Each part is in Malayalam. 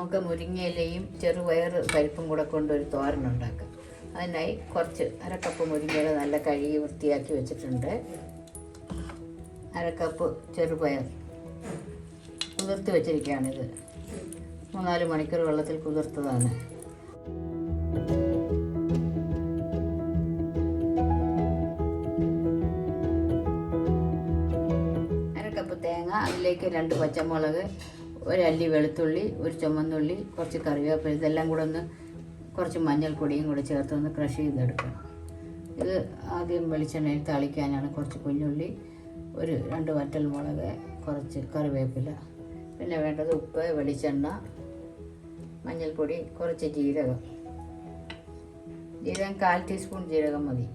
നമുക്ക് മുരിങ്ങയിലയും ചെറുപയർ പരിപ്പും കൂടെ കൊണ്ടൊരു തോരനുണ്ടാക്കാം. അതിനായി കുറച്ച് അരക്കപ്പ് മുരിങ്ങയില നല്ല കഴുകി വൃത്തിയാക്കി വെച്ചിട്ടുണ്ട്. അരക്കപ്പ് ചെറുപയർ കുതിർത്ത് വെച്ചിരിക്കുകയാണിത്. 3-4 മണിക്കൂർ വെള്ളത്തിൽ കുതിർത്തതാണ്. അരക്കപ്പ് തേങ്ങ, അതിലേക്ക് 2 പച്ചമുളക്, 1 അല്ലി വെളുത്തുള്ളി, 1 ചുമന്നുള്ളി, കുറച്ച് കറിവേപ്പില, ഇതെല്ലാം കൂടെ ഒന്ന് കുറച്ച് മഞ്ഞൾപ്പൊടിയും കൂടെ ചേർത്ത് ഒന്ന് ക്രഷ് ചെയ്തെടുക്കണം. ഇത് ആദ്യം വെളിച്ചെണ്ണയിൽ താളിക്കാനാണ്. കുറച്ച് കുഞ്ഞുള്ളി, 2 വറ്റൽമുളക്, കുറച്ച് കറിവേപ്പില, പിന്നെ വേണ്ടത് ഉപ്പ്, വെളിച്ചെണ്ണ, മഞ്ഞൾപ്പൊടി, കുറച്ച് ജീരകം 1/4 ടീസ്പൂൺ ജീരകം മതി.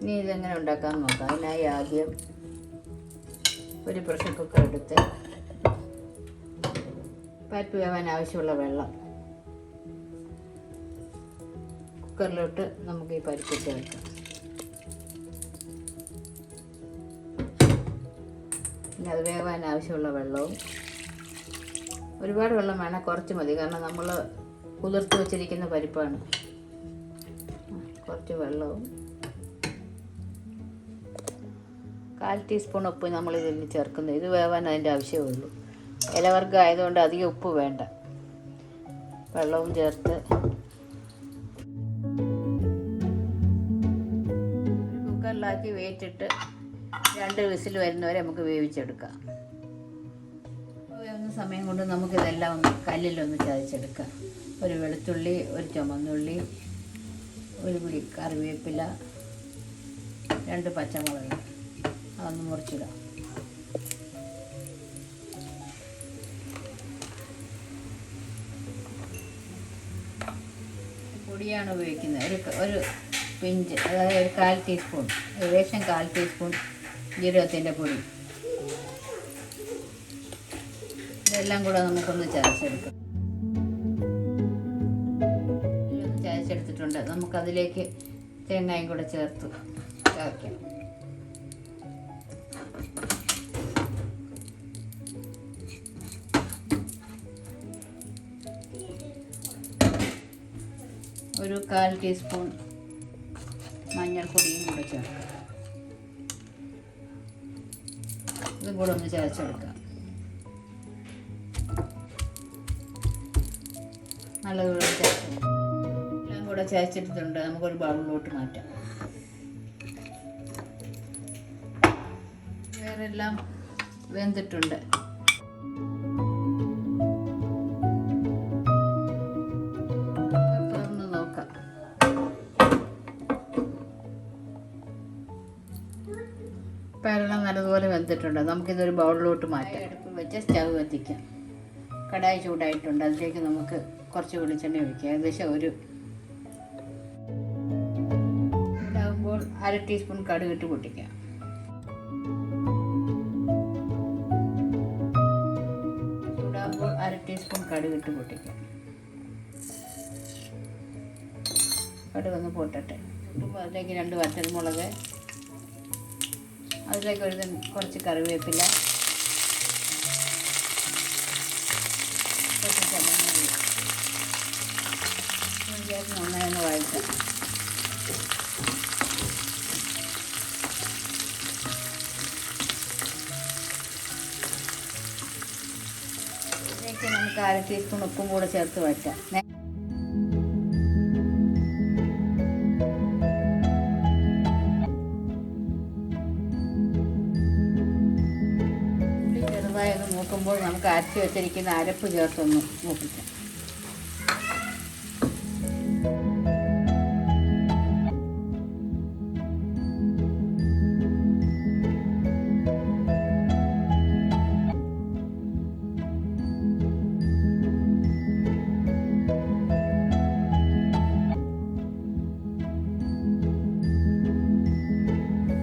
ഇനി ഇതെങ്ങനെ ഉണ്ടാക്കാമെന്ന് നോക്കാം. അതിനായി ആദ്യം ഒരു പ്രഷർ കുക്കർ എടുത്ത് പരിപ്പ് വേവാൻ ആവശ്യമുള്ള വെള്ളം കുക്കറിലോട്ട് നമുക്ക് ഈ പരിപ്പ് ചേർക്കാം. പിന്നെ അത് വേവാൻ ആവശ്യമുള്ള വെള്ളവും, ഒരുപാട് വെള്ളം വേണം, കുറച്ച് മതി, കാരണം നമ്മൾ കുതിർത്ത് വെച്ചിരിക്കുന്ന പരിപ്പാണ്. കുറച്ച് വെള്ളവും 1/4 ടീസ്പൂൺ ഉപ്പ് നമ്മൾ ഇതിൽ ചേർക്കുന്നത്. ഇത് വേവാൻ അതിൻ്റെ ആവശ്യമേ ഉള്ളൂ. ഇലവർഗ്ഗം ആയതുകൊണ്ട് അധികം ഉപ്പ് വേണ്ട. വെള്ളവും ചേർത്ത് കുക്കറിലാക്കി വേവിച്ചിട്ട് 2 വിസിൽ വരുന്നവരെ നമുക്ക് വേവിച്ചെടുക്കാം. വേവുന്ന സമയം കൊണ്ട് നമുക്കിതെല്ലാം ഒന്ന് കല്ലിലൊന്ന് ചതച്ചെടുക്കാം. 1 വെളുത്തുള്ളി, 1 ചുമന്നുള്ളി, 1 പിടി കറിവേപ്പില, 2 പച്ചമുളക്, അതൊന്ന് മുറിച്ചിടാം. പൊടിയാണ് ഉപയോഗിക്കുന്നത്. ഒരു പിഞ്ച്, അതായത് 1/4 ടീസ്പൂൺ, ഏകദേശം 1/4 ടീസ്പൂൺ ജീരകത്തിൻ്റെ പൊടി. ഇതെല്ലാം കൂടെ നമുക്കൊന്ന് ചതച്ചെടുക്കാം. ചതച്ചെടുത്തിട്ടുണ്ട്. നമുക്കതിലേക്ക് തേങ്ങയും കൂടെ ചേർത്ത് ചതയ്ക്കാം. ഒരു 1/4 ടീസ്പൂൺ മഞ്ഞൾപ്പൊടിയും കൂടെ ചേർക്കാം. ഇതും കൂടെ ഒന്ന് ചതച്ചെടുക്കാം. നല്ലതുപോലെ ചതച്ചെടുക്കാം. എല്ലാം കൂടെ ചതച്ചെടുത്തിട്ടുണ്ട്. നമുക്കൊരു ബൗളിലോട്ട് മാറ്റാം. വേറെല്ലാം വെന്തിട്ടുണ്ട്. തുറന്ന് നോക്കാം. പയറെല്ലാം നല്ലതുപോലെ വെന്തിട്ടുണ്ട്. നമുക്കിതൊരു ബൗളിലോട്ട് മാറ്റാം. അടുപ്പ് വെച്ച് സ്റ്റവ് കത്തിക്കാം. കടായി ചൂടായിട്ടുണ്ട്. അതിലേക്ക് നമുക്ക് കുറച്ച് വെളിച്ചെണ്ണ ഒഴിക്കാം. ഏകദേശം ഇതാകുമ്പോൾ 1/2 ടീസ്പൂൺ കടുകിട്ട് പൊട്ടിക്കാം. ചൂടാകുമ്പോൾ 1/2 ടീസ്പൂൺ കടുകിട്ട് പൊട്ടിക്കാം. കടുകൊന്ന് പൊട്ടട്ടെ. അതിലേക്ക് 2 വറ്റൽമുളക്, അതിലേക്ക് കുറച്ച് കറിവേപ്പില, കുറച്ച് ചുമന്നുള്ളി നന്നായി ഒന്ന് വഴറ്റാം. ഇതിലേക്ക് നമുക്ക് 1/2 ടീസ്പൂൺ ഉപ്പും കൂടെ ചേർത്ത് വഴറ്റാം. ചെറുതായി ഒന്ന് മൂക്കുമ്പോൾ നമുക്ക് അരച്ച് വെച്ചിരിക്കുന്ന അരപ്പ് ചേർത്തൊന്ന് മൂപ്പിക്കാം.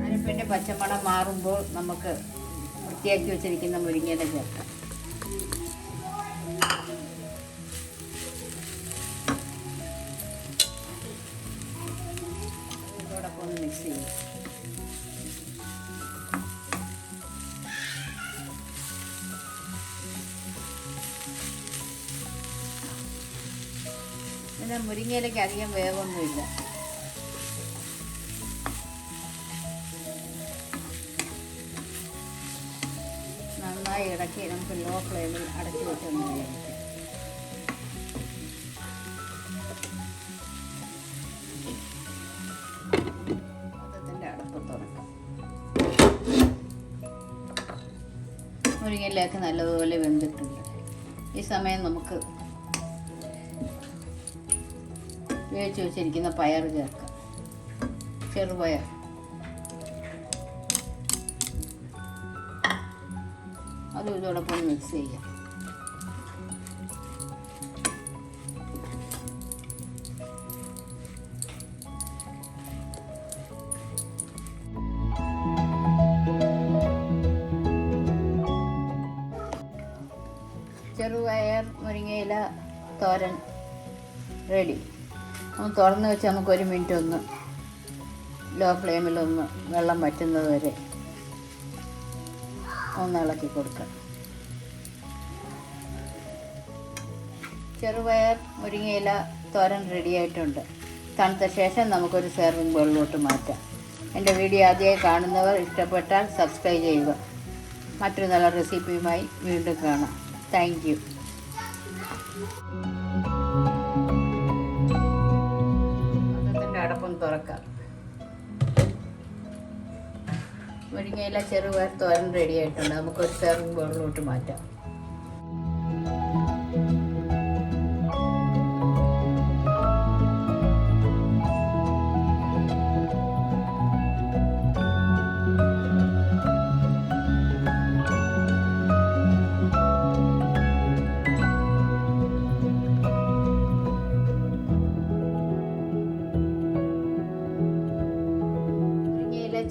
അരപ്പിൻ്റെ പച്ചമണം മാറുമ്പോൾ നമുക്ക് വൃത്തിയാക്കി വെച്ചിരിക്കുന്ന മുരിങ്ങയില ചേർക്കാം. ഇതോടൊപ്പം ഒന്ന് മിക്സ് ചെയ്യും. മുരിങ്ങയിലേക്ക് അധികം വേവൊന്നുമില്ല. നന്നായി ഇളക്കി നമുക്ക് ലോ ഫ്ലെയിമിൽ അടച്ചു വെച്ചൊന്ന് വേവിക്കാം. പാത്രത്തിൻ്റെ അടപ്പ് തുറക്കാം. മുരിങ്ങയിലേക്ക് നല്ലതുപോലെ വെന്തിട്ടുണ്ട്. ഈ സമയം നമുക്ക് വേവിച്ച് വെച്ചിരിക്കുന്ന പയർ ചേർക്കാം. ചെറുപയർ അതും ഇതോടൊപ്പം മിക്സ് ചെയ്യാം. ചെറുപയർ മുരിങ്ങയില തോരൻ റെഡി. ഒന്ന് തുറന്ന് വെച്ച് നമുക്ക് 1 മിനിറ്റ് ഒന്ന് ലോ ഫ്ലെയിമിലൊന്ന് വെള്ളം വറ്റുന്നത് വരെ ഒന്ന് ഇളക്കി കൊടുക്കാം. ചെറുപയർ മുരിങ്ങയില തോരൻ റെഡിയായിട്ടുണ്ട്. തണുത്ത ശേഷം നമുക്കൊരു സെർവിങ് ബൗളിലോട്ട് മാറ്റാം. എൻ്റെ വീഡിയോ ആദ്യമായി കാണുന്നവർ ഇഷ്ടപ്പെട്ടാൽ സബ്സ്ക്രൈബ് ചെയ്യുക. മറ്റൊരു നല്ല റെസിപ്പിയുമായി വീണ്ടും കാണാം. Thank you. പാത്രത്തിൻ്റെ അടപ്പം തുറക്കാം. മുരിങ്ങയില ചെറുപയർ തോരൻ റെഡിയായിട്ടുണ്ട്. നമുക്കൊരു സെർവിങ് ബൗളിലോട്ട് മാറ്റാം.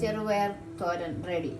ചെറുപയർ തോരൻ റെഡി.